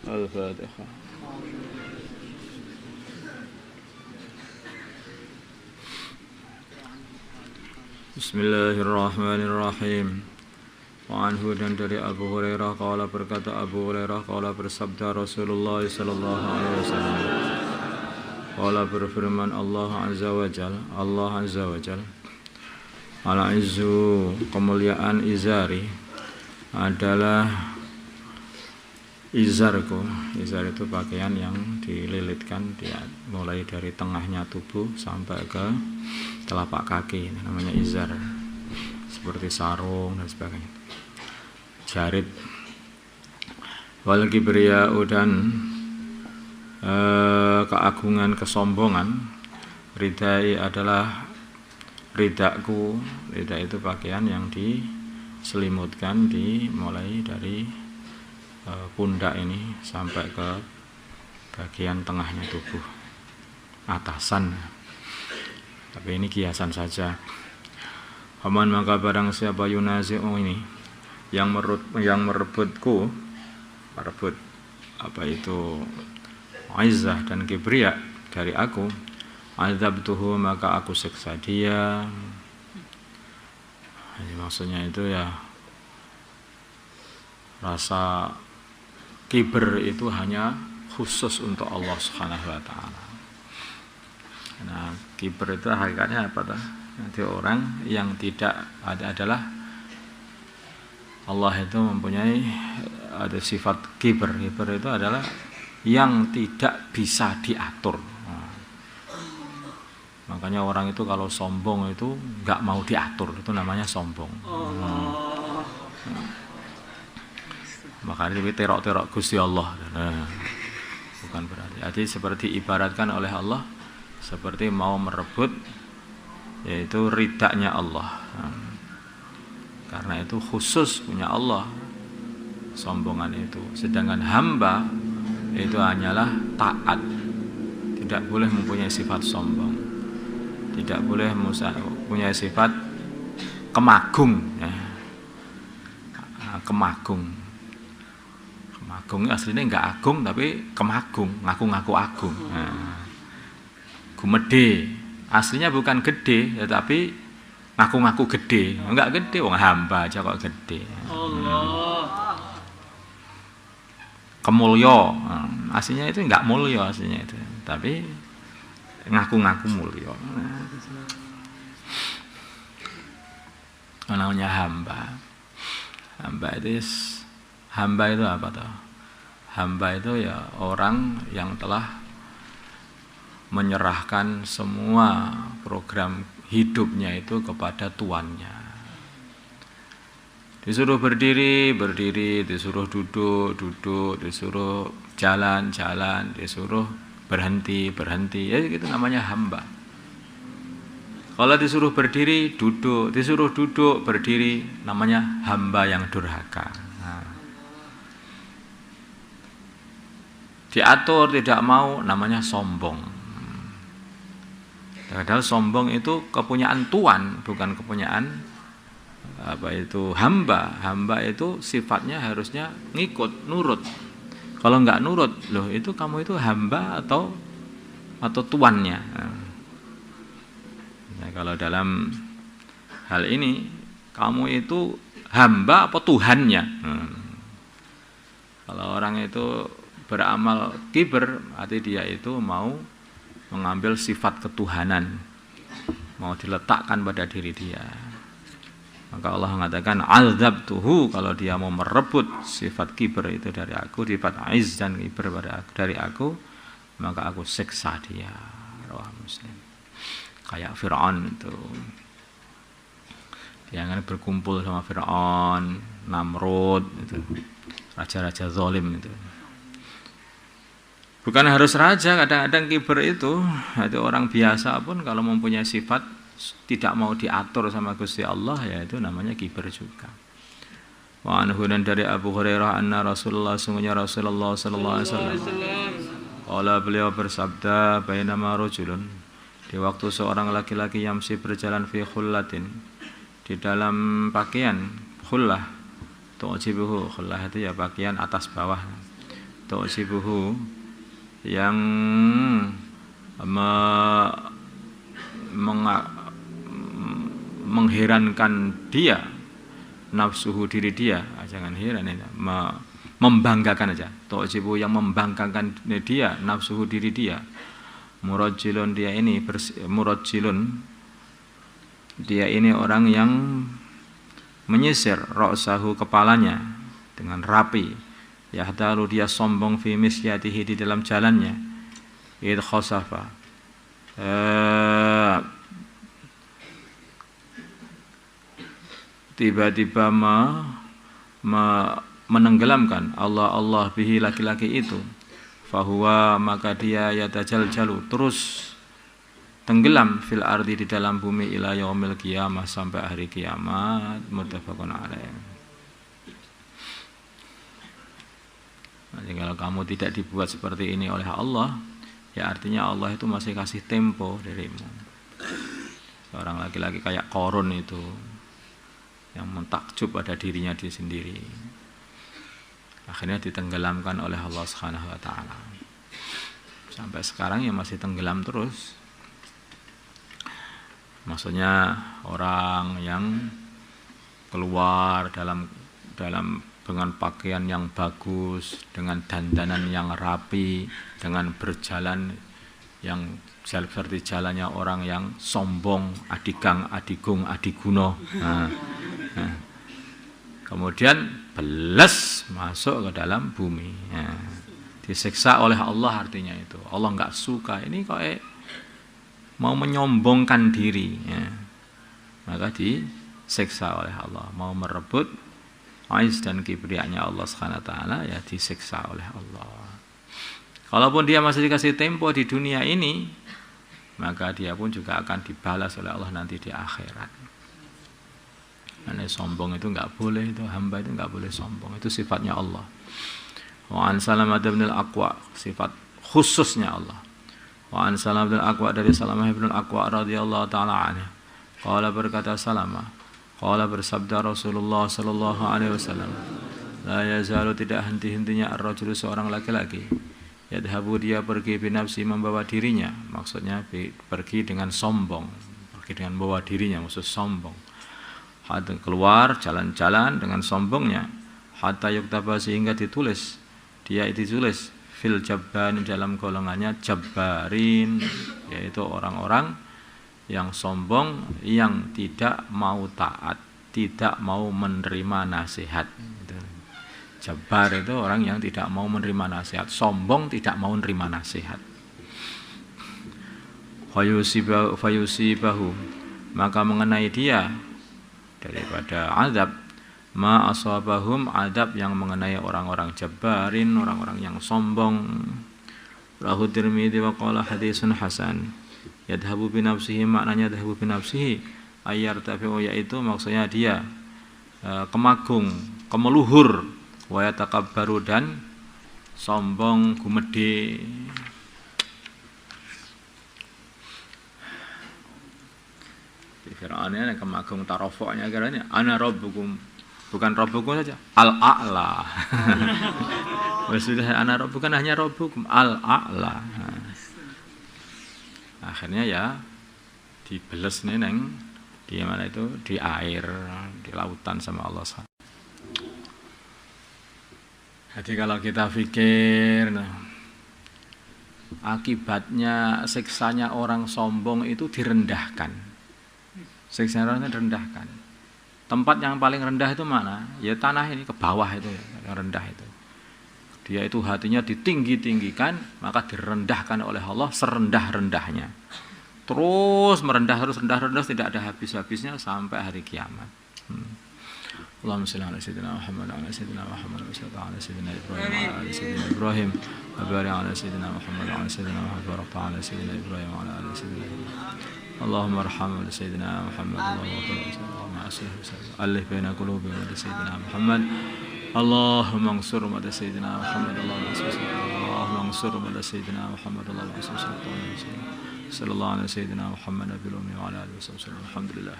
Al-Fatihah. Bismillahirrahmanirrahim. Wa anhu dan dari Abu Hurairah qala berkata Abu Hurairah qala bersabda Rasulullah sallallahu alaihi wasallam. Qala berfirman Allah azza wa jalla al-izzu kemuliaan izari adalah izarku. Izar itu pakaian yang dililitkan mulai dari tengahnya tubuh sampai ke telapak kaki, namanya izar. Seperti sarung dan sebagainya. Jarid. Wal kibriya'u dan keagungan, kesombongan. Ridai adalah ridaku. Rida itu pakaian yang diselimutkan mulai dari pundak ini sampai ke bagian tengahnya tubuh, atasan. Tapi ini kiasan saja. Aman maka barang siapa yunazi'u ini yang merebut apa itu izzah dan kibriya dari aku, azabtuhu maka aku siksa dia. Ini maksudnya itu ya, rasa kiber itu hanya khusus untuk Allah Subhanahu wa taala. Nah, kiber itu hakikatnya apa tuh? Jadi orang yang tidak adalah Allah itu mempunyai ada sifat kiber. Kiber itu adalah yang tidak bisa diatur. Nah, makanya orang itu kalau sombong itu nggak mau diatur, itu namanya sombong. Makanya lebih terok-terok Gusti Allah. Nah, bukan berarti. Jadi seperti ibaratkan oleh Allah seperti mau merebut yaitu ridanya Allah. Nah, karena itu khusus punya Allah sombongan itu. Sedangkan hamba itu hanyalah taat. Tidak boleh mempunyai sifat sombong. Tidak boleh mempunyai sifat kemagung. Ya. Kemagung. Agung aslinya enggak agung tapi kemagung, ngaku-ngaku agung. Nah, gumede aslinya bukan gede tetapi ngaku-ngaku gede. Enggak gede, wong hamba aja kok gede. Allah. Kemulya, aslinya itu enggak mulya aslinya itu, tapi ngaku-ngaku mulya. Namanya hamba. Hamba itu apa toh? Hamba itu ya orang yang telah menyerahkan semua program hidupnya itu kepada tuannya. Disuruh berdiri, disuruh duduk, disuruh jalan, disuruh berhenti. Ya itu namanya hamba. Kalau disuruh berdiri, duduk, disuruh duduk, berdiri, namanya hamba yang durhaka. Diatur tidak mau, namanya sombong. Padahal sombong itu kepunyaan tuan, bukan kepunyaan hamba. Hamba itu sifatnya harusnya ngikut, nurut. Kalau enggak nurut, loh itu kamu itu hamba atau tuannya. Nah, kalau dalam hal ini kamu itu hamba apa Tuhannya. Kalau orang itu beramal kiber, arti dia itu mau mengambil sifat ketuhanan, mau diletakkan pada diri dia. Maka Allah mengatakan azabtuhu, kalau dia mau merebut sifat kiber itu dari aku, sifat aiz dan kiber dari aku, maka aku siksa dia. Riwayat Muslim. Kayak Fir'aun itu, dia kan berkumpul sama Fir'aun, Namrud itu, raja-raja zalim itu. Bukan harus raja, kadang-kadang kiber itu orang biasa pun kalau mempunyai sifat tidak mau diatur sama Gusti Allah, ya itu namanya kiber juga. Wa anhu dan dari Abu Hurairah anna Rasulullah sungguhnya Rasulullah sallallahu alaihi wasallam qala beliau bersabda bainama rajulun, di waktu seorang laki-laki yamsi berjalan fi khullatin, di dalam pakaian khullah, tu'jibuhu, khullah itu ya pakaian atas bawah, tu'sibuhu yang mengherankan dia, nafsuhu diri dia, jangan heran itu, membanggakan aja, tu'sibuhu yang membanggakan dia, nafsuhu diri dia, murajjilun dia ini murajjilun dia ini orang yang menyisir ra'sahu kepalanya dengan rapi, yahdalu dia sombong fi misyatihi di dalam jalannya, id khasafa tiba-tiba menenggelamkan Allah bihi laki-laki itu, fahuwa maka dia yatajaljalu terus tenggelam fil ardi di dalam bumi ila yaumil qiyamah sampai hari kiamat, muttafaqun alaih. Jadi kalau kamu tidak dibuat seperti ini oleh Allah, ya artinya Allah itu masih kasih tempo darimu. Seorang laki-laki kayak Qarun itu yang mentakjub pada dirinya dia sendiri, akhirnya ditenggelamkan oleh Allah Subhanahu wa taala. Sampai sekarang ya masih tenggelam terus. Maksudnya orang yang keluar dalam dengan pakaian yang bagus, dengan dandanan yang rapi, dengan berjalan yang seperti jalannya orang yang sombong, adigang, adigung, adiguno. Kemudian belas masuk ke dalam bumi. Disiksa oleh Allah artinya itu. Allah nggak suka. Ini kok mau menyombongkan diri, maka disiksa oleh Allah. Mau merebut aiz dan kibrianya Allah Subhanahu wa taala, ya disiksa oleh Allah. Kalaupun dia masih dikasih tempo di dunia ini, maka dia pun juga akan dibalas oleh Allah nanti di akhirat. Karena sombong itu nggak boleh, itu hamba itu nggak boleh sombong, itu sifatnya Allah. Wa an Salamah bin al-Aqwa, sifat khususnya Allah. Wa an Salamah bin al-Aqwa, dari Salamah bin al-Aqwa radhiyallahu taala anhu, qala berkata Salamah, qala bersabda Rasulullah sallallahu alaihi wasallam, la yazalu tidak henti-hentinya ar-rajulu seorang laki-laki, yadhabu dia pergi binafsi membawa dirinya, maksudnya pergi dengan sombong, pergi dengan membawa dirinya, maksud sombong. Hatta keluar jalan-jalan dengan sombongnya, hatta yuktaba sehingga ditulis, dia ditulis fil jabbarin dalam golongannya jabbarin, yaitu orang-orang yang sombong, yang tidak mau taat, tidak mau menerima nasihat. Jabbar itu orang yang tidak mau menerima nasihat, sombong tidak mau menerima nasihat. Fayusibahu maka mengenai dia daripada azab ma asabahum, adab yang mengenai orang-orang jabbarin, orang-orang yang sombong. Rahu Tirmidzi wa qala hadisun hasan. Yadhabu binafsihi, maknanya yadhabu binafsihi ayyartafi'u, yaitu maksudnya dia kemagung, kemeluhur, wa yatakabbaru dan sombong, gumedhe. Fir'aun ini kemagung tarafuknya, karena ana rabbukum, bukan rabbukum saja, al-a'la. Maksudnya ana rabbukum bukan hanya rabbukum, al-a'la. Akhirnya ya dibeles neneng di mana itu, di air, di lautan sama Allah. Jadi kalau kita pikir akibatnya siksanya orang sombong itu direndahkan. Siksanya orang direndahkan. Tempat yang paling rendah itu mana? Ya tanah ini, ke bawah itu yang rendah itu. Dia itu hatinya ditinggi-tinggikan, maka direndahkan oleh Allah serendah-rendahnya. Terus merendah, terus rendah-rendah, tidak ada habis-habisnya sampai hari kiamat. Allahumma shalli ala sayyidina Muhammad wa ala sayyidina Muhammad wa sallallahu ala sayyidina Ibrahim wa ala sayyidina Ibrahim wa barik ala sayyidina Muhammad wa ala sayyidina Muhammad wa ala sayyidina Ibrahim wa ala sayyidina Allahumma arham sayyidina Muhammad Allahumma alif baina qulubi wa sayyidina Muhammad Allahumma ansur wa sayyidina Muhammad Allahumma ansur wa sayyidina Muhammad Allahumma ansur sallallahu ala sayyidina Muhammad wa ala alihi wa sahbihi alhamdulillah.